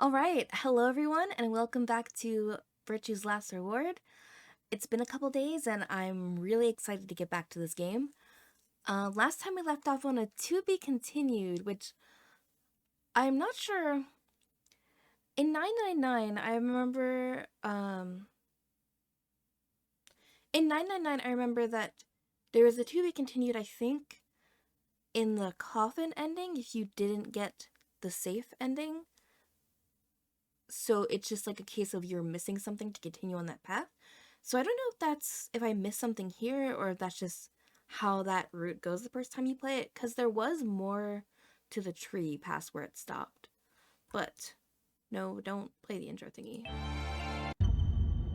All right, hello everyone, and welcome back to Virtue's Last Reward. It's been a couple days, and I'm really excited to get back to this game. Last time we left off on a to be continued, which I'm not sure. In 999, I remember. In 999, I remember that there was a to be continued. I think in the coffin ending, if you didn't get the safe ending. So it's just like a case of you're missing something to continue on that path. So I don't know if I missed something here or if that's just how that route goes the first time you play it, because there was more to the tree past where it stopped. But no, don't play the intro thingy.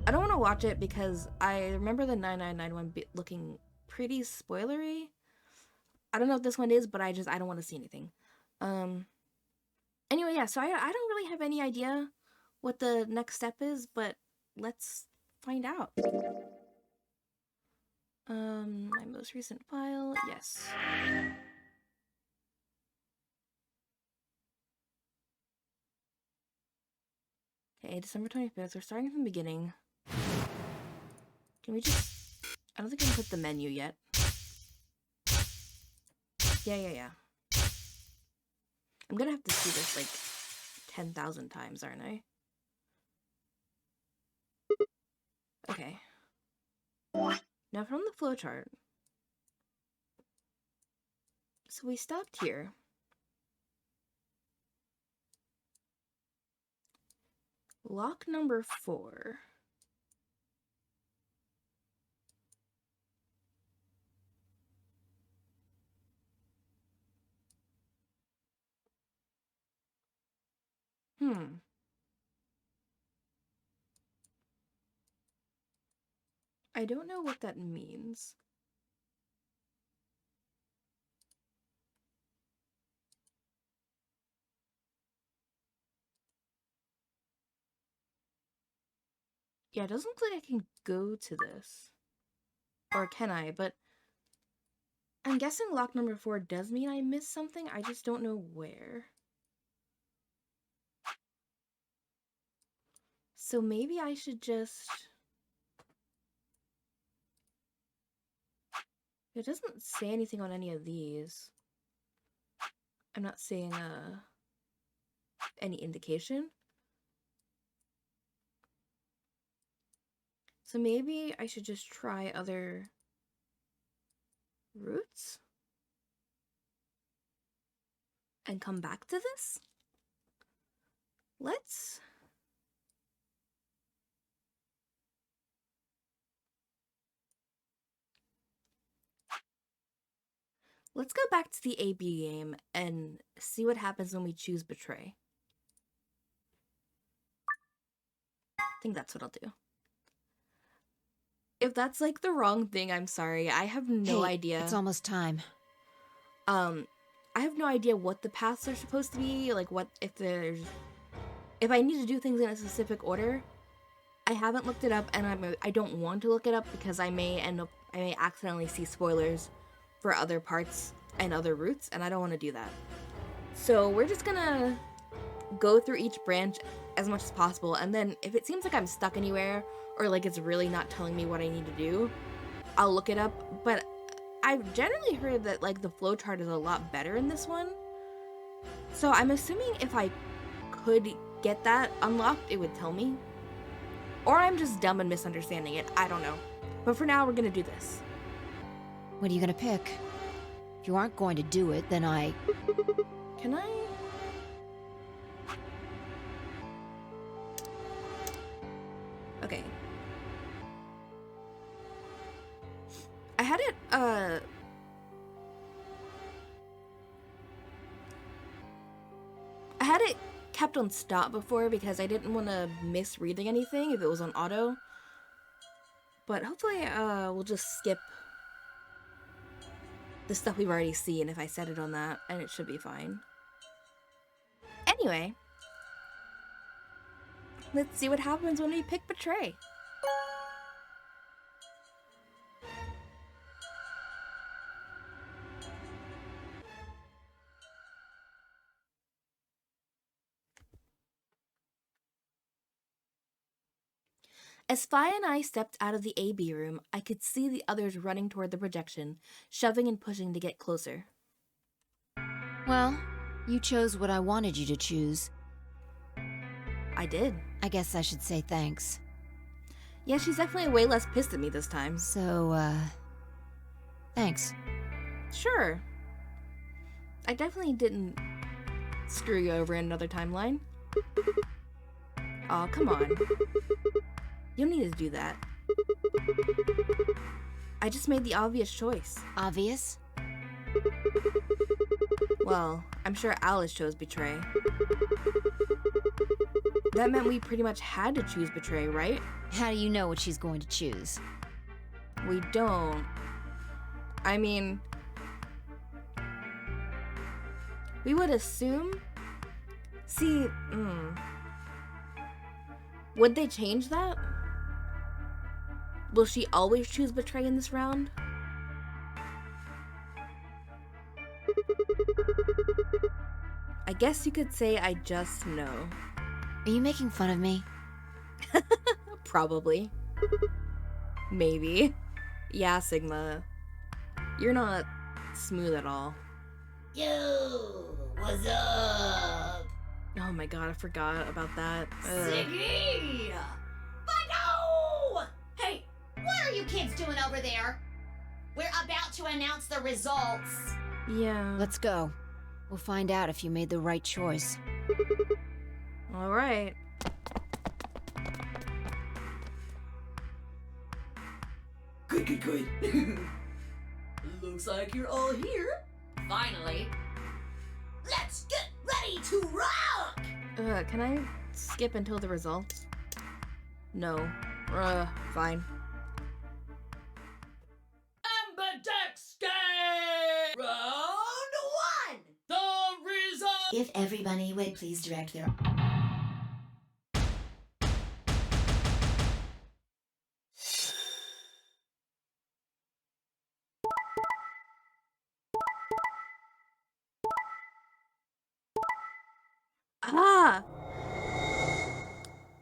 I don't want to watch it because I remember the 999 one looking pretty spoilery. I don't know if this one is, but I don't want to see anything. Anyway, yeah, so I don't really have any idea what the next step is, but let's find out. My most recent file, yes. Okay, December 25th, we're starting from the beginning. Can we just... I don't think I can put the menu yet. Yeah. I'm gonna have to see this, like, 10,000 times, aren't I? Okay. Now from the flowchart. So we stopped here. Lock number 4. I don't know what that means. Yeah, it doesn't look like I can go to this. Or can I? But I'm guessing lock number 4 does mean I missed something. I just don't know where. So maybe I should just... It doesn't say anything on any of these. I'm not seeing any indication. So maybe I should just try other routes and come back to this. Let's go back to the AB game and see what happens when we choose Betray. I think that's what I'll do. If that's like the wrong thing, I'm sorry. I have no idea. It's almost time. I have no idea what the paths are supposed to be, like if I need to do things in a specific order. I haven't looked it up, and I don't want to look it up because I may accidentally see spoilers for other parts and other routes, and I don't want to do that. So we're just gonna go through each branch as much as possible, and then if it seems like I'm stuck anywhere, or like it's really not telling me what I need to do, I'll look it up. But I've generally heard that like the flowchart is a lot better in this one. So I'm assuming if I could get that unlocked, it would tell me. Or I'm just dumb and misunderstanding it. I don't know. But for now, we're gonna do this. What are you gonna pick? If you aren't going to do it, then Can I? Okay. I had it, kept on stop before because I didn't want to miss reading anything if it was on auto. But hopefully, we'll just skip the stuff we've already seen if I set it on that, and it should be fine. Anyway, let's see what happens when we pick Betray. As Fi and I stepped out of the AB room, I could see the others running toward the projection, shoving and pushing to get closer. Well, you chose what I wanted you to choose. I did. I guess I should say thanks. Yeah, she's definitely way less pissed at me this time. So, thanks. Sure. I definitely didn't screw you over in another timeline. Aw, come on. You don't need to do that. I just made the obvious choice. Obvious? Well, I'm sure Alice chose Betray. That meant we pretty much had to choose Betray, right? How do you know what she's going to choose? We don't. I mean, we would assume. See, would they change that? Will she always choose Betray in this round? I guess you could say I just know. Are you making fun of me? Probably. Maybe. Yeah, Sigma. You're not smooth at all. Yo, what's up? Oh my god, I forgot about that. Siggy! Fido! Hey, what are you kids doing over there? We're about to announce the results. Yeah. Let's go. We'll find out if you made the right choice. Alright. Good. Looks like you're all here. Finally. Let's get ready to rock! Can I skip until the results? No. Fine. Ambidextrous! Round one! The result! If everybody would please direct their... Ah!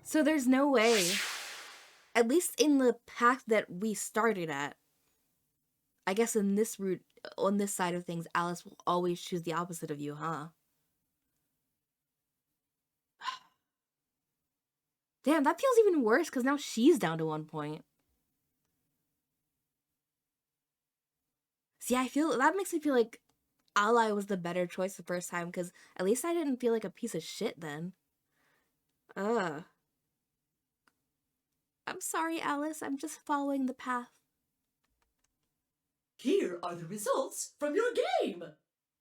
So there's no way, at least in the path that we started at, I guess in this route, on this side of things, Alice will always choose the opposite of you, huh? Damn, that feels even worse because now she's down to 1 point. See, that makes me feel like Ally was the better choice the first time because at least I didn't feel like a piece of shit then. Ugh. I'm sorry, Alice. I'm just following the path. Here are the results from your game.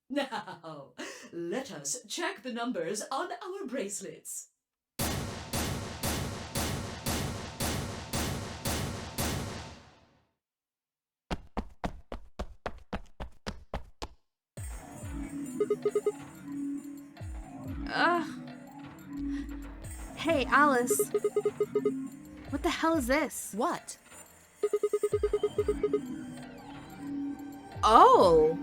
Now, let us check the numbers on our bracelets. Ugh. Hey, Alice. What the hell is this? What? Oh!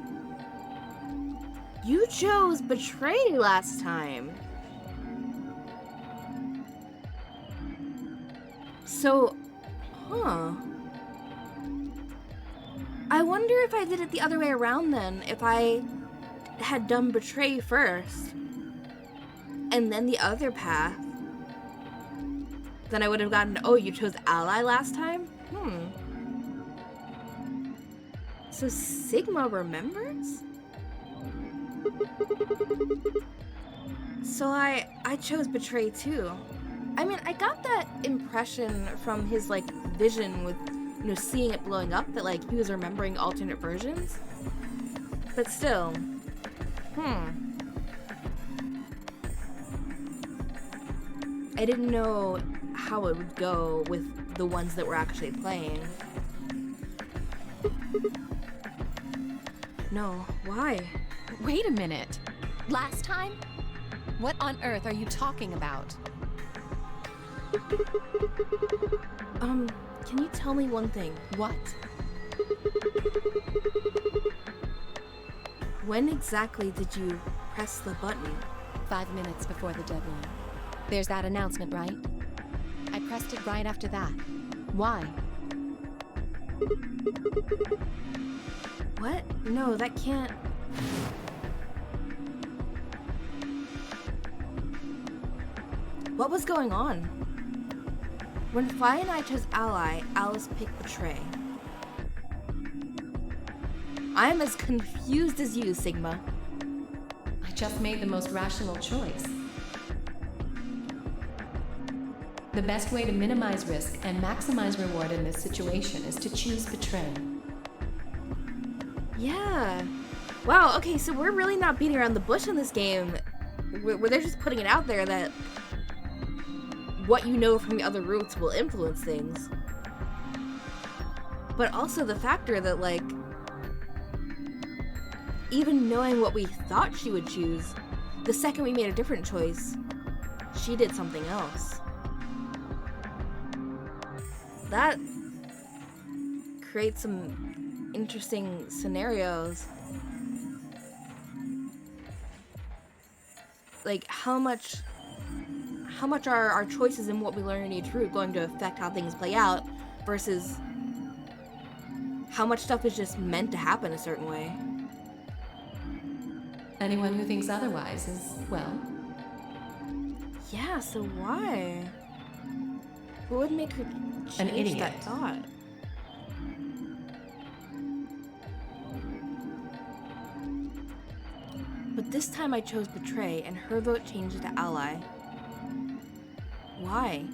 You chose Betray last time. So, I wonder if I did it the other way around then, if I had done Betray first, and then the other path. Then I would have gotten, oh, you chose Ally last time? So Sigma remembers? So I chose Betray too. I mean, I got that impression from his, like, vision with, you know, seeing it blowing up, that, like, he was remembering alternate versions. But still, I didn't know how it would go with the ones that we're actually playing. No, why? Wait a minute. Last time? What on earth are you talking about? Can you tell me one thing? What? When exactly did you press the button? 5 minutes before the deadline. There's that announcement, right? I pressed it right after that. Why? What? No, that can't... What was going on? When Vi and I chose ally, Alice picked betray. I am as confused as you, Sigma. I just made the most rational choice. The best way to minimize risk and maximize reward in this situation is to choose betray. Yeah. Wow, okay, so we're really not beating around the bush in this game. Where they're just putting it out there that what you know from the other routes will influence things. But also the factor that, like, even knowing what we thought she would choose, the second we made a different choice, she did something else. That creates some interesting scenarios. Like, how much are our choices and what we learn in each route going to affect how things play out versus how much stuff is just meant to happen a certain way. Anyone who thinks otherwise is, well, Yeah, so why? What would make her An change idiot. that thought? But this time I chose betray, and her vote changed to ally. Why?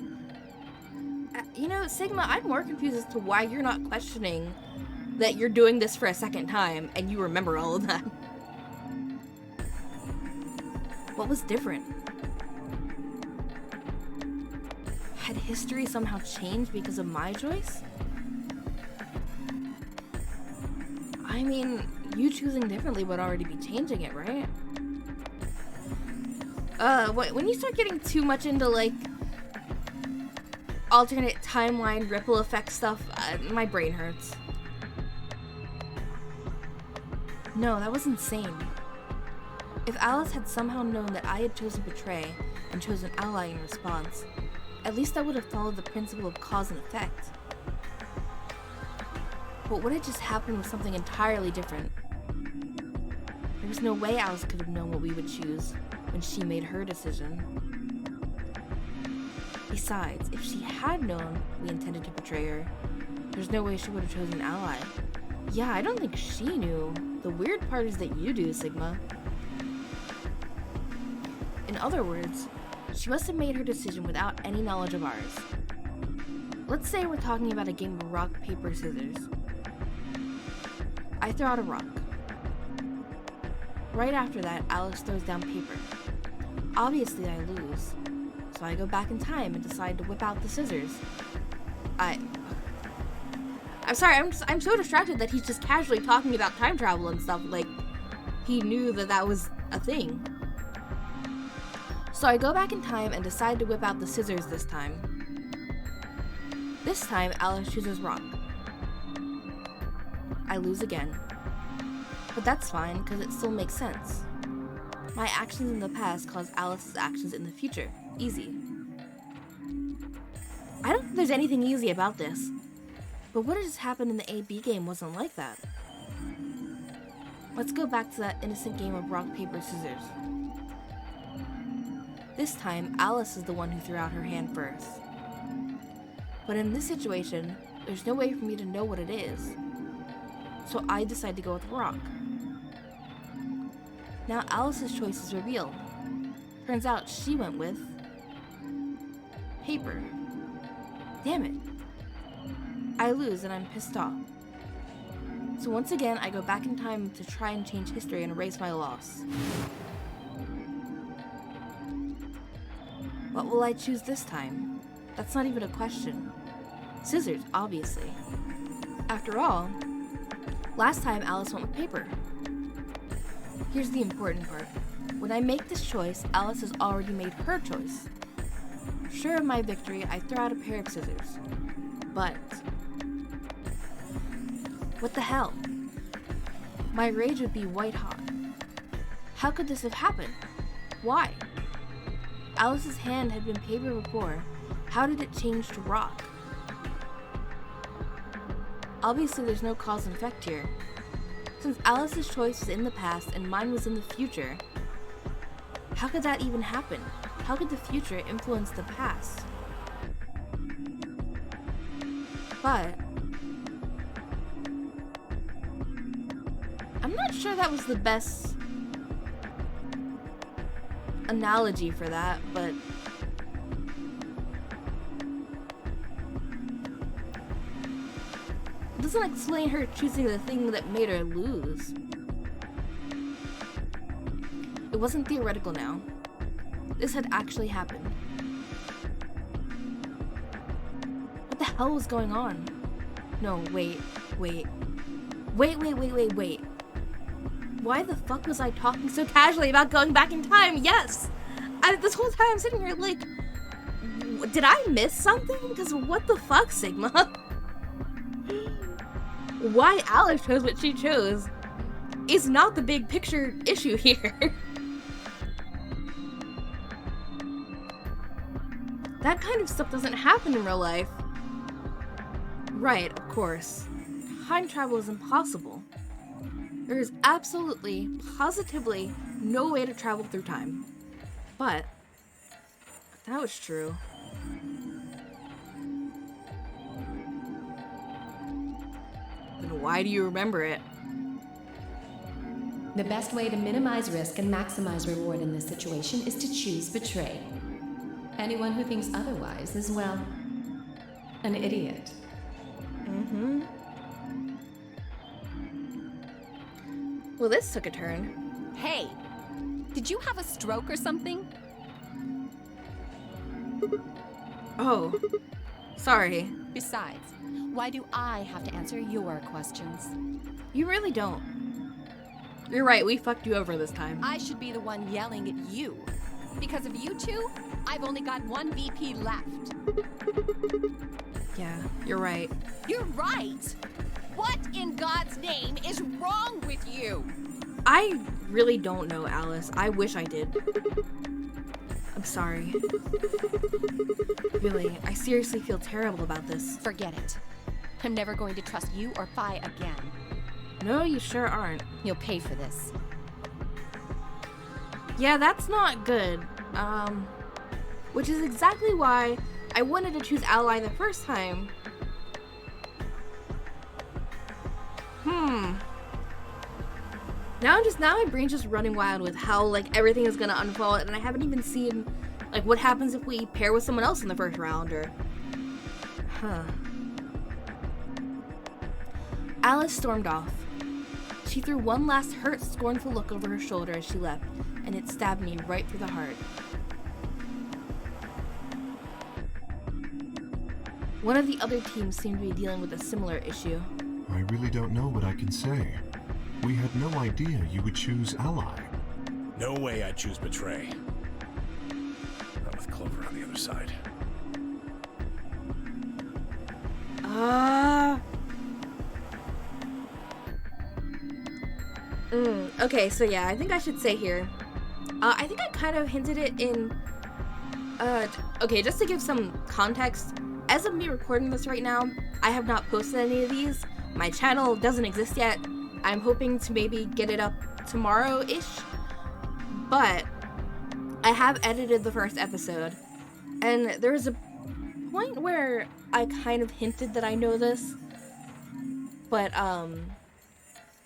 You know, Sigma, I'm more confused as to why you're not questioning that you're doing this for a second time, and you remember all of that. What was different? Had history somehow changed because of my choice? I mean, you choosing differently would already be changing it, right? When you start getting too much into, like, alternate timeline, ripple effect stuff, my brain hurts. No, that was insane. If Alice had somehow known that I had chosen betray and chosen ally in response, at least I would have followed the principle of cause and effect. But what had just happened was something entirely different. There was no way Alice could have known what we would choose when she made her decision. Besides, if she had known we intended to betray her, there's no way she would have chosen ally. Yeah, I don't think she knew. The weird part is that you do, Sigma. In other words, she must have made her decision without any knowledge of ours. Let's say we're talking about a game of rock, paper, scissors. I throw out a rock. Right after that, Alice throws down paper. Obviously, I lose, so I go back in time and decide to whip out the scissors. I'm sorry, I'm so distracted that he's just casually talking about time travel and stuff, like he knew that that was a thing. So I go back in time and decide to whip out the scissors this time. This time, Alice chooses rock. I lose again. But that's fine, because it still makes sense. My actions in the past cause Alice's actions in the future. Easy. I don't think there's anything easy about this. But what had just happened in the AB game wasn't like that. Let's go back to that innocent game of rock, paper, scissors. This time, Alice is the one who threw out her hand first. But in this situation, there's no way for me to know what it is. So I decide to go with rock. Now Alice's choice is revealed. Turns out she went with paper. Damn it. I lose and I'm pissed off. So once again, I go back in time to try and change history and erase my loss. What will I choose this time? That's not even a question. Scissors, obviously. After all, last time Alice went with paper. Here's the important part. When I make this choice, Alice has already made her choice. Sure of my victory, I throw out a pair of scissors. But what the hell? My rage would be white hot. How could this have happened? Why? Alice's hand had been paper before. How did it change to rock? Obviously, there's no cause and effect here. Since Alice's choice was in the past and mine was in the future, how could that even happen? How could the future influence the past? But I'm not sure that was the best analogy for that, but it doesn't explain her choosing the thing that made her lose. It wasn't theoretical now. This had actually happened. What the hell was going on? No, wait. Why the fuck was I talking so casually about going back in time? Yes! This whole time I'm sitting here like, did I miss something? Because what the fuck, Sigma? Why Alice chose what she chose is not the big picture issue here. That kind of stuff doesn't happen in real life. Right, of course. Time travel is impossible. There is absolutely, positively no way to travel through time. But if that was true, then why do you remember it? The best way to minimize risk and maximize reward in this situation is to choose betray. Anyone who thinks otherwise is, well, an idiot. Mm-hmm. Well, this took a turn. Hey, did you have a stroke or something? Oh, sorry. Besides, why do I have to answer your questions? You really don't. You're right, we fucked you over this time. I should be the one yelling at you. Because of you two, I've only got one VP left. Yeah, you're right. You're right! What in God's name is wrong with you? I really don't know, Alice. I wish I did. I'm sorry. Really, I seriously feel terrible about this. Forget it. I'm never going to trust you or Phi again. No, you sure aren't. You'll pay for this. Yeah, that's not good. Which is exactly why I wanted to choose Ally the first time. Now my brain's just running wild with how, like, everything is gonna unfold, and I haven't even seen, like, what happens if we pair with someone else in the first round, or... Alice stormed off. She threw one last hurt, scornful look over her shoulder as she left, and it stabbed me right through the heart. One of the other teams seemed to be dealing with a similar issue. I really don't know what I can say. We had no idea you would choose Ally. No way I'd choose Betray. Not with Clover on the other side. Okay, so yeah, I think I should say here. I think I kind of hinted it in... okay, just to give some context, as of me recording this right now, I have not posted any of these. My channel doesn't exist yet. I'm hoping to maybe get it up tomorrow-ish. But I have edited the first episode. And there was a point where I kind of hinted that I know this. But,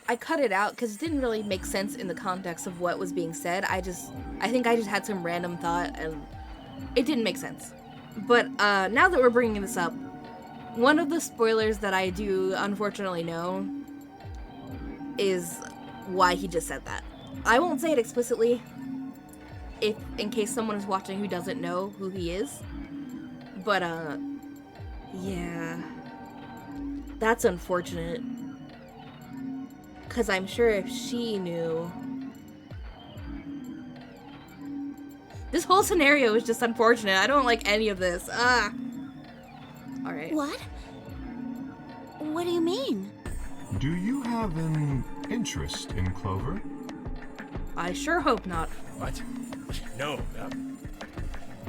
I cut it out because it didn't really make sense in the context of what was being said. I think I just had some random thought and it didn't make sense. But now that we're bringing this up, one of the spoilers that I do unfortunately know is why he just said that. I won't say it explicitly in case someone is watching who doesn't know who he is. But yeah. That's unfortunate. Because I'm sure if she knew... This whole scenario is just unfortunate. I don't like any of this. Alright. What? What do you mean? Do you have an interest in Clover? I sure hope not. What? No.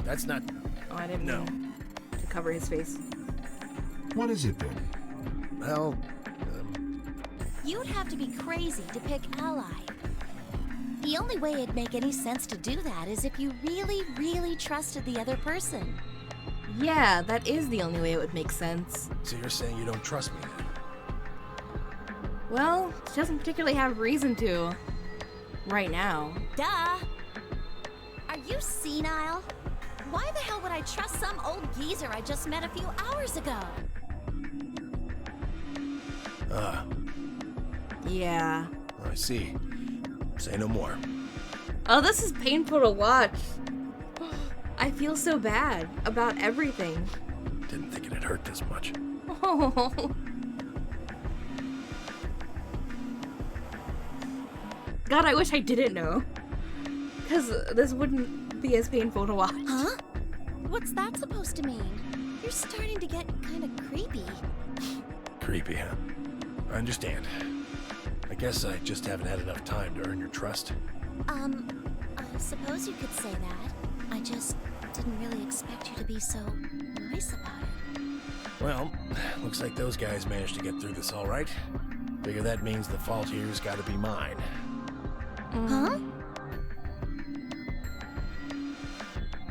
That's not... Oh, I didn't No. mean to cover his face. What is it then? Well, You'd have to be crazy to pick Ally. The only way it'd make any sense to do that is if you really, really trusted the other person. Yeah, that is the only way it would make sense. so you're saying you don't trust me then? Well, she doesn't particularly have reason to. Right now. Duh! Are you senile? Why the hell would I trust some old geezer I just met a few hours ago? Yeah. I see. Say no more. Oh, this is painful to watch. I feel so bad about everything. Didn't think it'd hurt this much. Oh. God, I wish I didn't know. Because this wouldn't be as painful to watch. Huh? What's that supposed to mean? You're starting to get kind of creepy. Creepy, huh? I understand. I guess I just haven't had enough time to earn your trust. I suppose you could say that. I just didn't really expect you to be so nice about it. Well, looks like those guys managed to get through this all right. Figure that means the fault here's gotta be mine. Huh?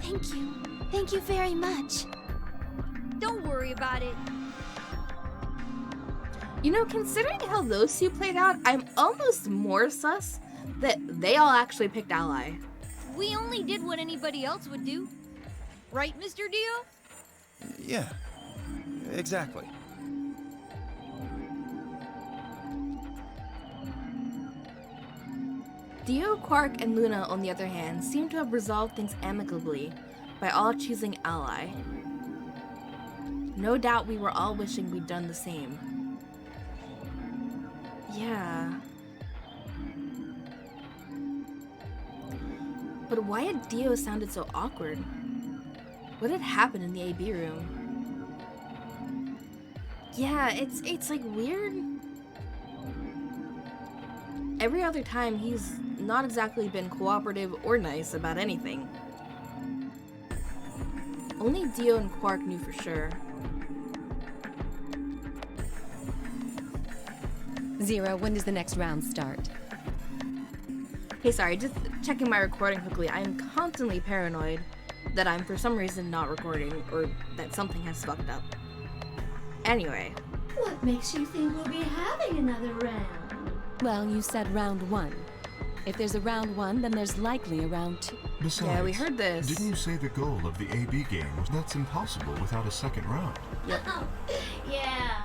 Thank you. Thank you very much. Don't worry about it. You know, considering how those two played out, I'm almost more sus that they all actually picked Ally. We only did what anybody else would do. Right, Mr. Dio? Yeah, exactly. Dio, Quark, and Luna, on the other hand, seem to have resolved things amicably by all choosing Ally. No doubt we were all wishing we'd done the same. Yeah. But why had Dio sounded so awkward? What had happened in the AB room? Yeah, it's like weird. Every other time he's not exactly been cooperative or nice about anything. Only Dio and Quark knew for sure. Zero, when does the next round start? Hey, sorry, just checking my recording quickly. I am constantly paranoid that I'm for some reason not recording or that something has fucked up. Anyway. What makes you think we'll be having another round? Well, you said round one. If there's a round one, then there's likely a round two. Besides, Yeah, we heard this. Didn't you say the goal of the AB game was that's impossible without a second round? Yep. Oh, yeah.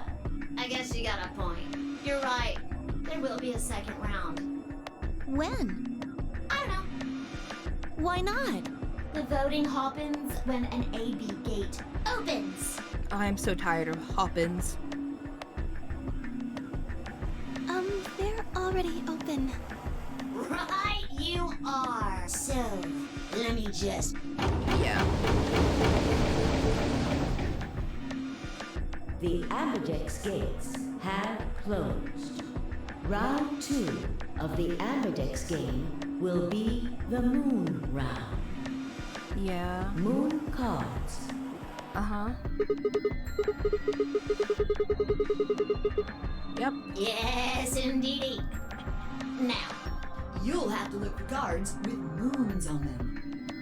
I guess you got a point. You're right. There will be a second round. When? I don't know. Why not? The voting happens when an AB gate opens. I'm so tired of Hoppins. They're already open. Right, you are. So, let me just. Yeah. The Ambidex gates have closed. Round 2 of the Ambidex game will be the Moon round. Yeah. Moon cards. Uh-huh. Yep. Yes, indeedy. Now, You'll have to look for cards with moons on them.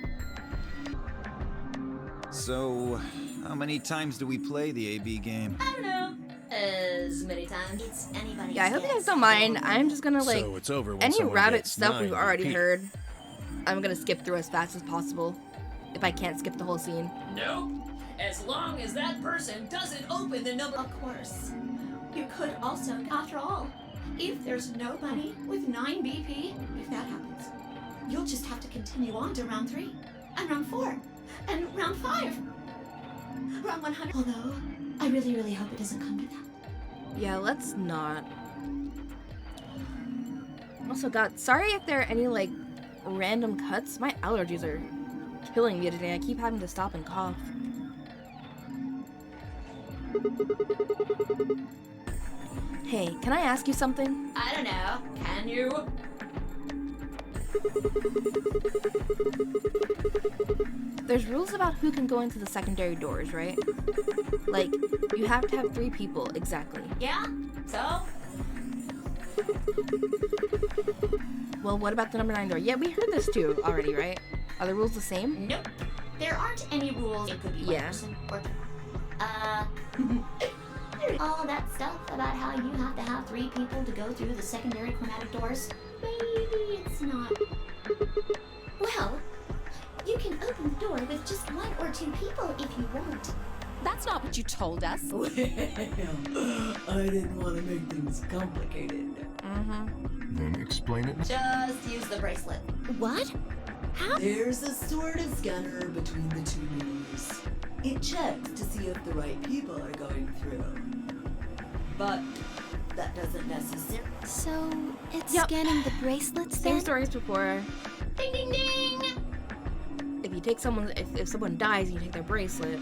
So, how many times do we play the AB game? I don't know. As many times it's anybody's Yeah, I hope you guys guess. don't mind. I'm just gonna, like, So it's over when any someone rabbit gets stuff 9 we've already repeat. heard, I'm gonna skip through as fast as possible. If I can't skip the whole scene. Nope. As long as that person doesn't open the number. Of course. You could also, after all, if there's nobody with 9 BP, if that happens, you'll just have to continue on to round 3, and round 4, and round 5, round 100. Although, I really, really hope it doesn't come to that. Yeah, let's not. Also, God, sorry if there are any, like, random cuts. My allergies are killing me today. I keep having to stop and cough. Hey, can I ask you something? I don't know. Can you? There's rules about who can go into the secondary doors, right? Like, you have to have 3 people, exactly. Yeah? So? Well, what about the number 9 door? Yeah, we heard this too already, right? Are the rules the same? Nope. There aren't any rules. It could be one Yeah. person or... all that stuff about how you have to have 3 people to go through the secondary chromatic doors. Maybe it's not. Well, you can open the door with just 1 or 2 people if you want. That's not what you told us. Well, I didn't want to make things complicated. Then explain it. Just use the bracelet. What? How? There's a sort of scanner between the 2 rooms. It checks to see if the right people are going through. But that doesn't necessarily... So, it's Yep. scanning the bracelets Same then? story as before. Ding ding ding! If you take someone, if someone dies and you take their bracelet,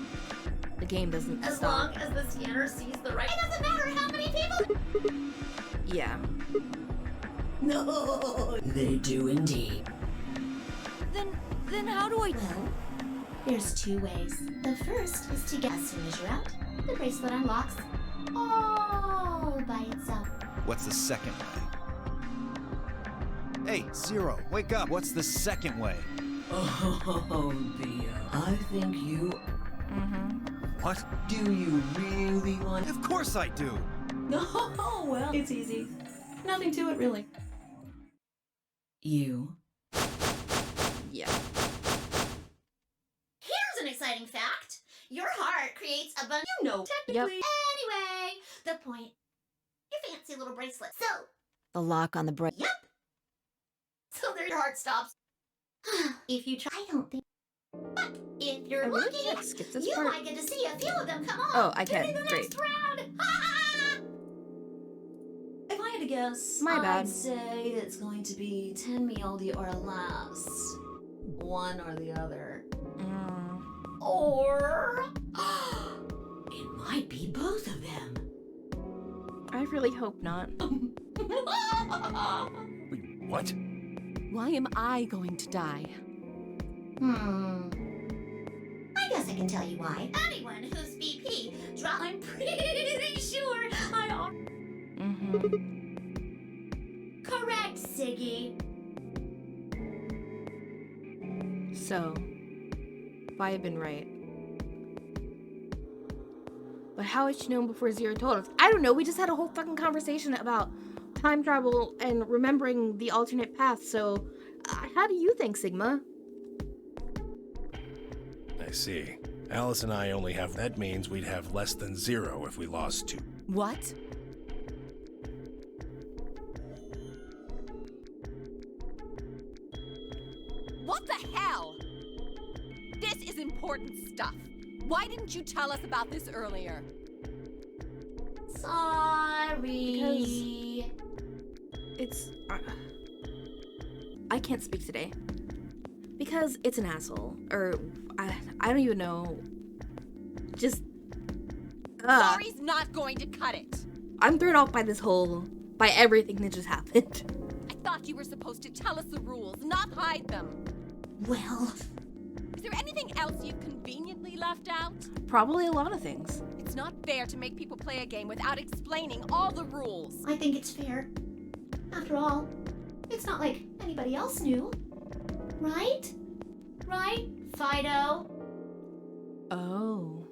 the game doesn't As stop. long as the scanner sees the right... It doesn't matter how many people... Yeah. No, they do indeed. Then how do I... Well, there's 2 ways. The first is to get as soon as you're out. The bracelet unlocks all by itself. What's the second way? Hey, Zero, wake up. What's the second way? Oh, Theo, I think you... What? Do you really want... Of course I do. No, well, it's easy. Nothing to it, really. You. Yeah. Here's an exciting fact. Your heart creates a bunch... You know, technically. Anyway, the point. Your fancy little bracelet. So, The lock on the bracelet. yep. So there your heart stops. If you try, I don't think... But if you're I really lucky, can't skip this you part. might get to see a few of them come on. Oh, I can. during the Great. next round. If I had to guess, My bad. I'd say it's going to be 10 Mioldi or less. One or the other. Or... it might be both of them. I really hope not. Wait, what? Why am I going to die? I guess I can tell you why. Anyone who's BP, I'm pretty sure I are. Correct, Siggy. So, if I had been right. But how had she known before Zero told us? I don't know, we just had a whole fucking conversation about time travel and remembering the alternate path, so how do you think, Sigma? I see. Alice and I only have... That means we'd have less than 0 if we lost 2. What? What the hell? This is important stuff. Why didn't you tell us about this earlier? Sorry. It's... I can't speak today. Because it's an asshole. Or, I don't even know. Just... Sorry's not going to cut it. I'm thrown off by this whole... by everything that just happened. I thought you were supposed to tell us the rules, not hide them. Well... Is there anything else you've conveniently left out? Probably a lot of things. It's not fair to make people play a game without explaining all the rules. I think it's fair. After all, it's not like anybody else knew. Right? Right, Fido? Oh.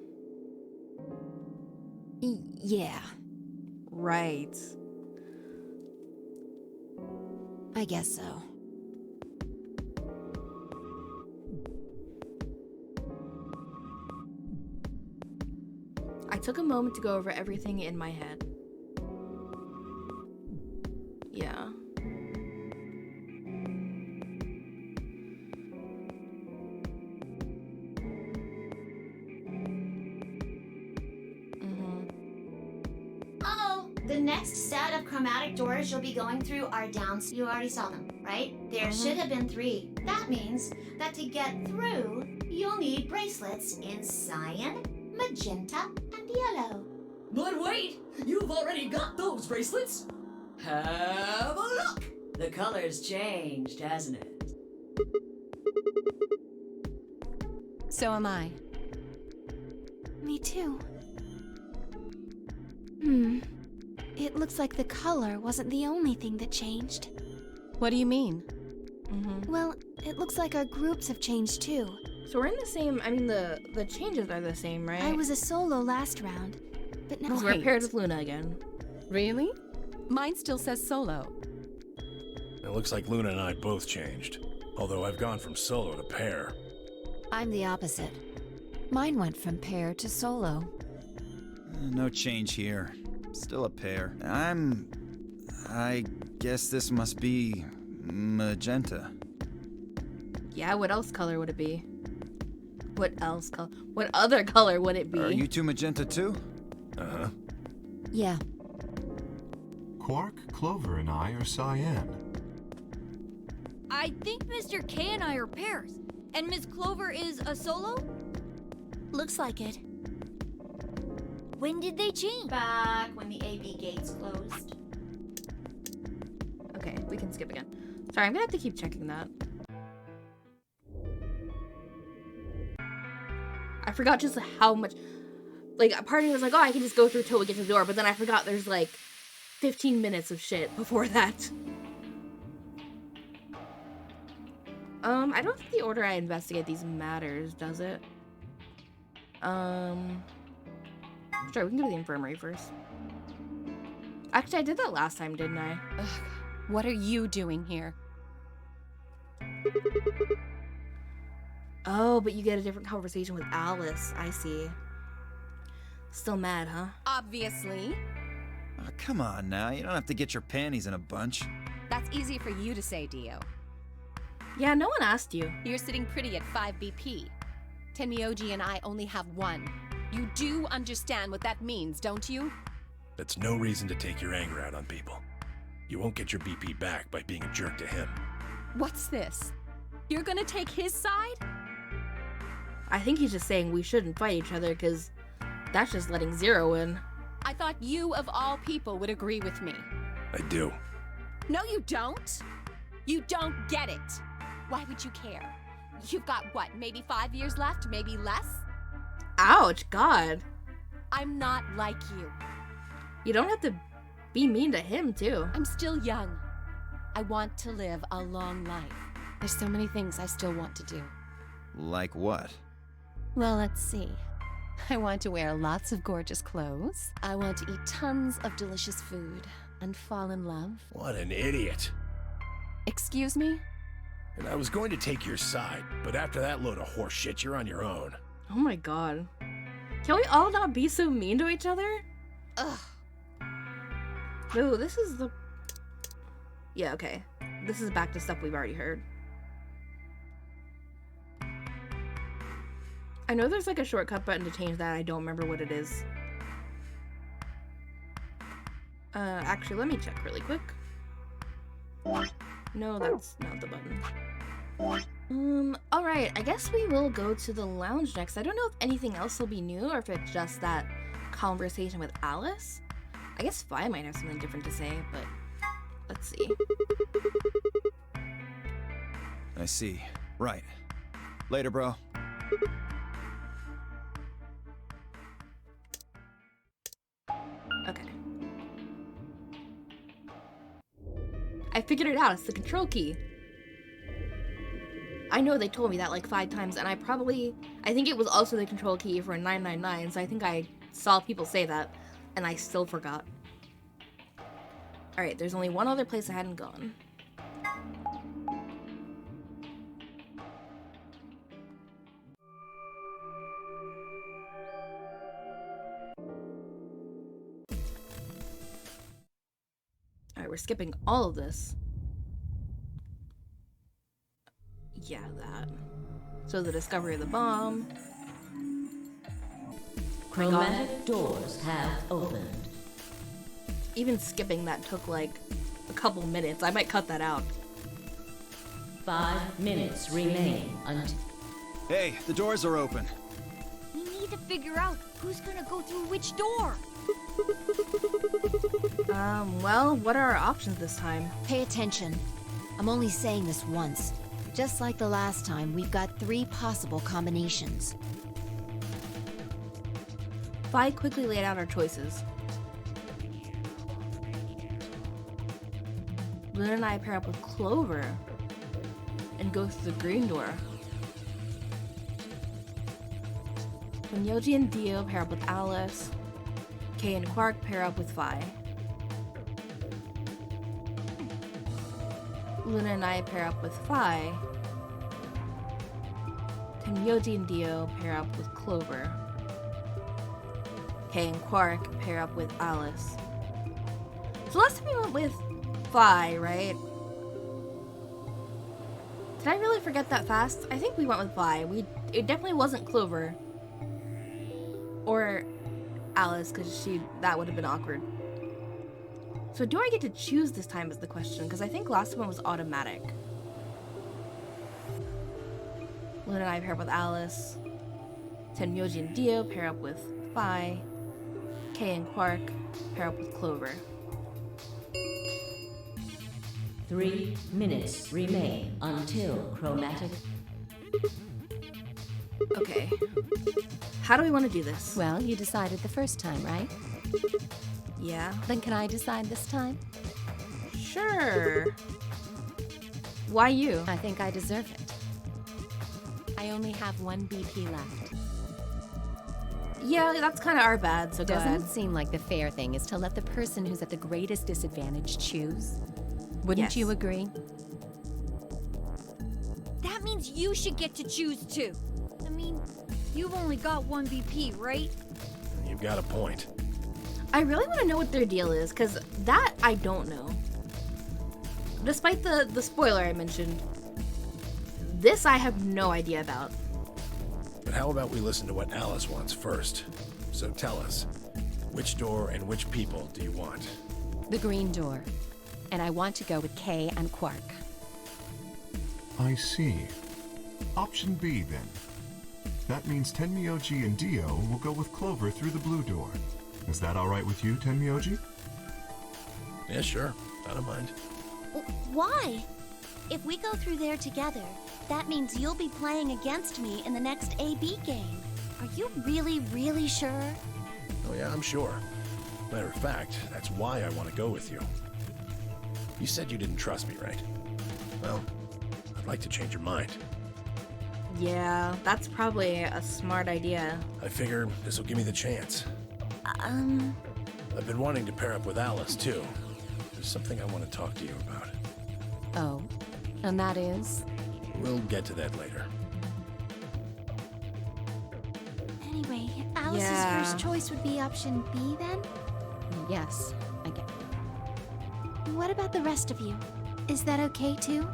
Yeah, Right. I guess so. I took a moment to go over everything in my head. Yeah. Oh, the next set of chromatic doors you'll be going through are down. You already saw them, right? There should have been 3. That means that to get through, you'll need bracelets in cyan, magenta, and yellow. But wait, you've already got those bracelets. Have a look. The color's changed, hasn't it? So am I. Me too. It looks like the color wasn't the only thing that changed. What do you mean? Well, it looks like our groups have changed too. So we're in the same, I mean, the changes are the same, right? I was a solo last round, but now We're paired with Luna again. Really? Mine still says solo. It looks like Luna and I both changed. Although I've gone from solo to pair. I'm the opposite. Mine went from pair to solo. No change here. Still a pair. I guess this must be magenta. Yeah, what else color would it be? What other color would it be? Are you two magenta too? Uh-huh. Yeah. Quark, Clover, and I are cyan. I think Mr. K and I are pairs. And Miss Clover is a solo? Looks like it. When did they change? Back when the AB gates closed. Okay, we can skip again. Sorry, I'm gonna have to keep checking that. I forgot just how much, like, a part of me was like, oh, I can just go through till we get to the door, but then I forgot there's, like, 15 minutes of shit before that. I don't think the order I investigate these matters, does it? Sure, we can go to the infirmary first. Actually, I did that last time, didn't I? Ugh, what are you doing here? Oh, but you get a different conversation with Alice. I see. Still mad, huh? Obviously. Oh, come on now, you don't have to get your panties in a bunch. That's easy for you to say, Dio. Yeah, no one asked you. You're sitting pretty at 5 BP. Tenmyoji and I only have 1. You do understand what that means, don't you? That's no reason to take your anger out on people. You won't get your BP back by being a jerk to him. What's this? You're gonna take his side? I think he's just saying we shouldn't fight each other because that's just letting Zero in. I thought you, of all people, would agree with me. I do. No, you don't. You don't get it. Why would you care? You've got, what, maybe 5 years left, maybe less? Ouch, God. I'm not like you. You don't have to be mean to him, too. I'm still young. I want to live a long life. There's so many things I still want to do. Like what? Well, let's see. I want to wear lots of gorgeous clothes. I want to eat tons of delicious food and fall in love. What an idiot. Excuse me? And I was going to take your side, but after that load of horse shit, you're on your own. Oh my God. Can we all not be so mean to each other? Ugh. Ooh, this is the... Yeah, okay. This is back to stuff we've already heard. I know there's like a shortcut button to change that. I don't remember what it is. Actually, let me check really quick. No, that's not the button. Alright, I guess we will go to the lounge next. I don't know if anything else will be new or if it's just that conversation with Alice. I guess Vi might have something different to say, but let's see. I see. Right. Later, bro. Okay. I figured it out. It's the control key. I know they told me that like 5 times, and I think it was also the control key for 999, so I think I saw people say that, and I still forgot. Alright, there's only one other place I hadn't gone. Alright, we're skipping all of this. Yeah, that. So the discovery of the bomb. Chromatic doors have opened. Even skipping that took like a couple minutes. I might cut that out. 5 minutes remain until... Hey, the doors are open. We need to figure out who's gonna go through which door. Well, what are our options this time? Pay attention. I'm only saying this once. Just like the last time, we've got 3 possible combinations. Vi quickly laid out our choices. Luna and I pair up with Clover and go through the green door. When Yoji and Dio pair up with Alice, Kay and Quark pair up with Vi. Luna and I pair up with Vi. Yoji and Dio pair up with Clover. Kay and Quark pair up with Alice. So last time we went with Vi, right? Did I really forget that fast? I think we went with Vi. It definitely wasn't Clover. Or Alice, because that would have been awkward. So do I get to choose this time is the question, because I think last one was automatic. Luna and I pair up with Alice. Yoji and Dio pair up with Vi. Kay and Quark pair up with Clover. 3 minutes remain until chromatic. Okay. How do we want to do this? Well, you decided the first time, right? Yeah. Then can I decide this time? Sure. Why you? I think I deserve it. I only have 1 BP left. Yeah, that's kind of our bad, so go Doesn't ahead. it seem like the fair thing is to let the person who's at the greatest disadvantage choose? Wouldn't Yes. you agree? That means you should get to choose too. I mean, you've only got 1 BP, right? You've got a point. I really want to know what their deal is, because that I don't know. Despite the spoiler I mentioned, this I have no idea about. But how about we listen to what Alice wants first? So tell us, which door and which people do you want? The green door. And I want to go with Kay and Quark. I see. Option B, then. That means Tenmyoji and Dio will go with Clover through the blue door. Is that all right with you, Tenmyoji? Yeah, sure. I don't mind. Why? If we go through there together, that means you'll be playing against me in the next AB game. Are you really, really sure? Oh yeah, I'm sure. Matter of fact, that's why I want to go with you. You said you didn't trust me, right? Well, I'd like to change your mind. Yeah, that's probably a smart idea. I figure this will give me the chance. I've been wanting to pair up with Alice, too. There's something I want to talk to you about. Oh, and that is? We'll get to that later. Anyway, Alice's Yeah. first choice would be option B then? Yes, I get it. What about the rest of you? Is that okay too?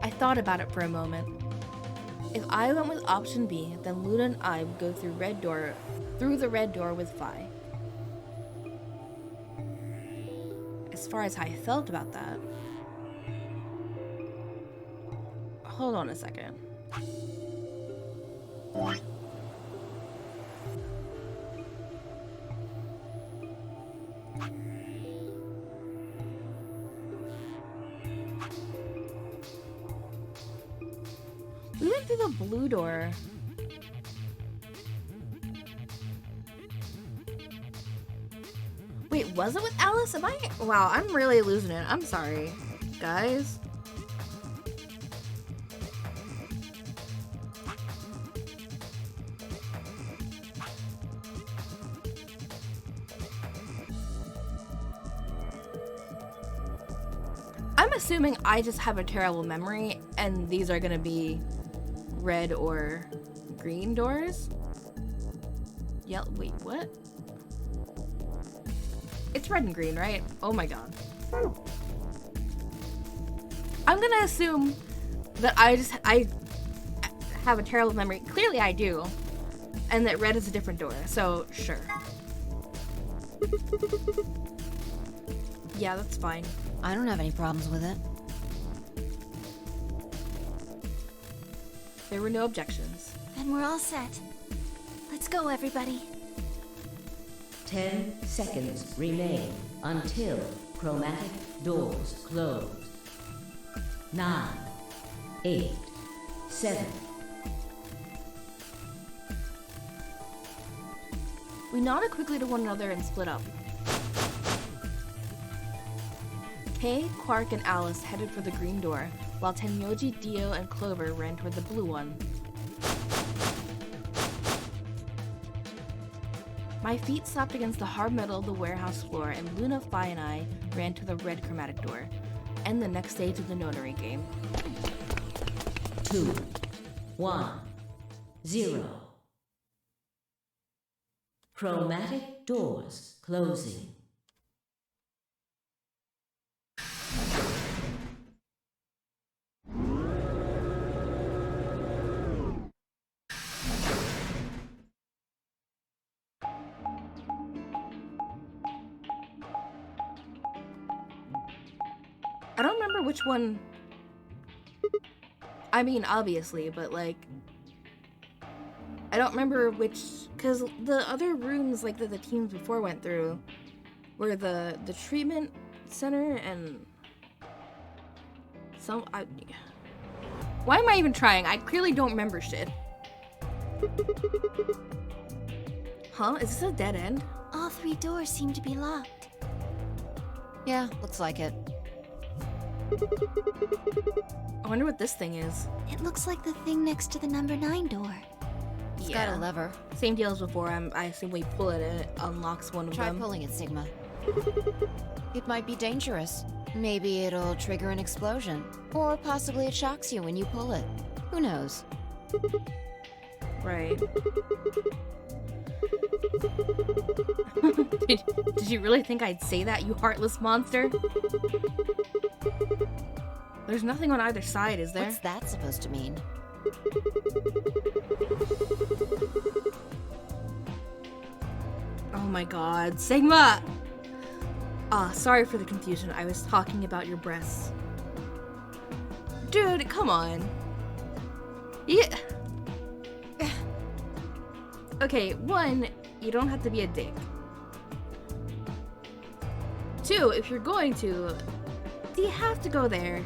I thought about it for a moment. If I went with option B, then Luna and I would go through the red door with Vi. As far as how I felt about that, hold on a second. We went through the blue door. Wait, was it with Alice? Wow, I'm really losing it. I'm sorry, guys. I'm assuming I just have a terrible memory and these are gonna be red or green doors. Wait, what? It's red and green, right? Oh my god. I'm gonna assume that I have a terrible memory. Clearly I do. And that red is a different door, so sure. Yeah, that's fine. I don't have any problems with it. There were no objections. Then we're all set. Let's go, everybody. 10 seconds remain until chromatic doors close. 9, 8, 7. We nodded quickly to one another and split up. Kay, Quark, and Alice headed for the green door, while Tenmyoji, Dio, and Clover ran toward the blue one. My feet slapped against the hard metal of the warehouse floor, and Luna, Phi, and I ran to the red chromatic door, and the next stage of the notary game. 2, 1, 0. Chromatic doors closing. I don't remember which one. I mean, obviously, but like, I don't remember which, because the other rooms like that the teams before went through were the treatment center and some. Why am I even trying? I clearly don't remember shit. Huh? Is this a dead end? All 3 doors seem to be locked. Yeah, looks like it. I wonder what this thing is. It looks like the thing next to the number 9 door. It's got a lever. Same deal as before. I assume we pull it and it unlocks one of Try them. pulling it, Sigma. It might be dangerous. Maybe it'll trigger an explosion. Or possibly it shocks you when you pull it. Who knows? Right. Did you really think I'd say that, you heartless monster? There's nothing on either side, is there? What's that supposed to mean? Oh my god. Sigma! Ah, sorry for the confusion. I was talking about your breasts. Dude, come on. Yeah. Okay, 1, you don't have to be a dick. 2, if you're going to, do you have to go there?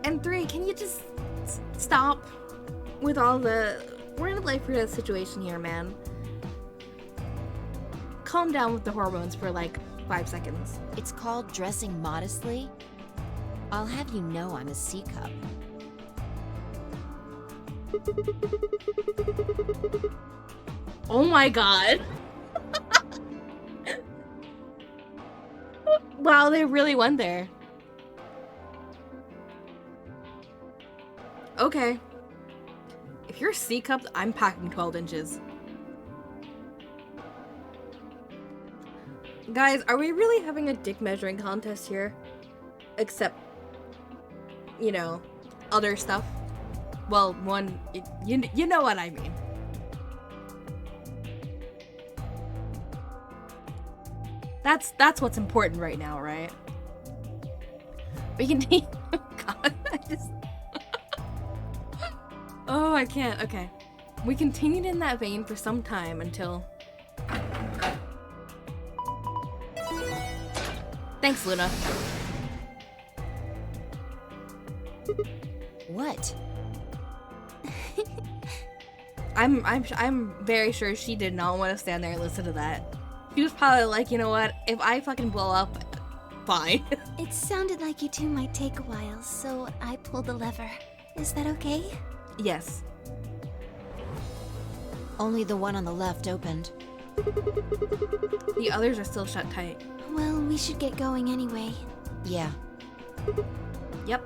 And 3, can you just stop with all the... We're in a life or death situation here, man. Calm down with the hormones for like 5 seconds. It's called dressing modestly. I'll have you know I'm a C-cup. Oh my god. Wow, they really went there. Okay. If you're C-cup, I'm packing 12 inches. Guys, are we really having a dick measuring contest here? Except, you know, other stuff. Well, one, you know what I mean. That's what's important right now, right? We can take. God, I just. Oh, I can't. Okay, we continued in that vein for some time until. Thanks, Luna. What? I'm very sure she did not want to stand there and listen to that. She was probably like, you know what? If I fucking blow up, fine. It sounded like you two might take a while, so I pulled the lever. Is that okay? Yes. Only the one on the left opened. The others are still shut tight. Well, we should get going anyway. Yeah. Yep.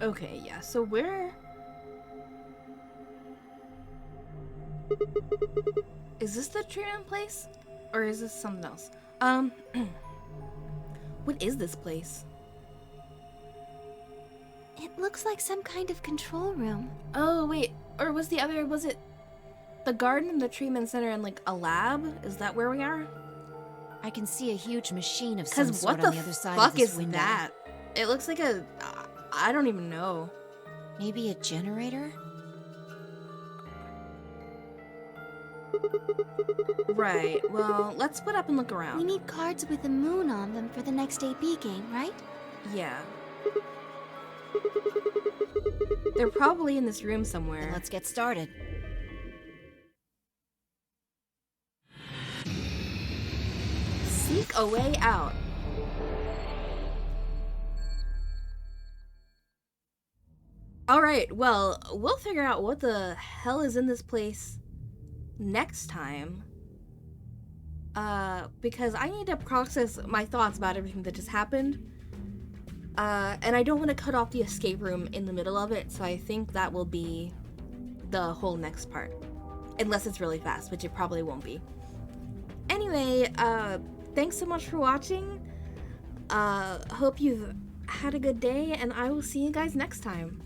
Okay, yeah, so where... Is this the treatment place? Or is this something else? What is this place? It looks like some kind of control room. Oh, wait. Or was it the garden, the treatment center, and like a lab? Is that where we are? I can see a huge machine of some Because sort what on the the other side fuck of this is window. that? It looks like a... I don't even know. Maybe a generator? Right, well, let's split up and look We around. need cards with the moon on them for the next AP game, right? Yeah. They're probably in this room somewhere. Then let's get started. Seek a way out. Alright, well, we'll figure out what the hell is in this place next time. Because I need to process my thoughts about everything that just happened. And I don't want to cut off the escape room in the middle of it, so I think that will be the whole next part. Unless it's really fast, which it probably won't be. Anyway, thanks so much for watching. Hope you've had a good day, and I will see you guys next time.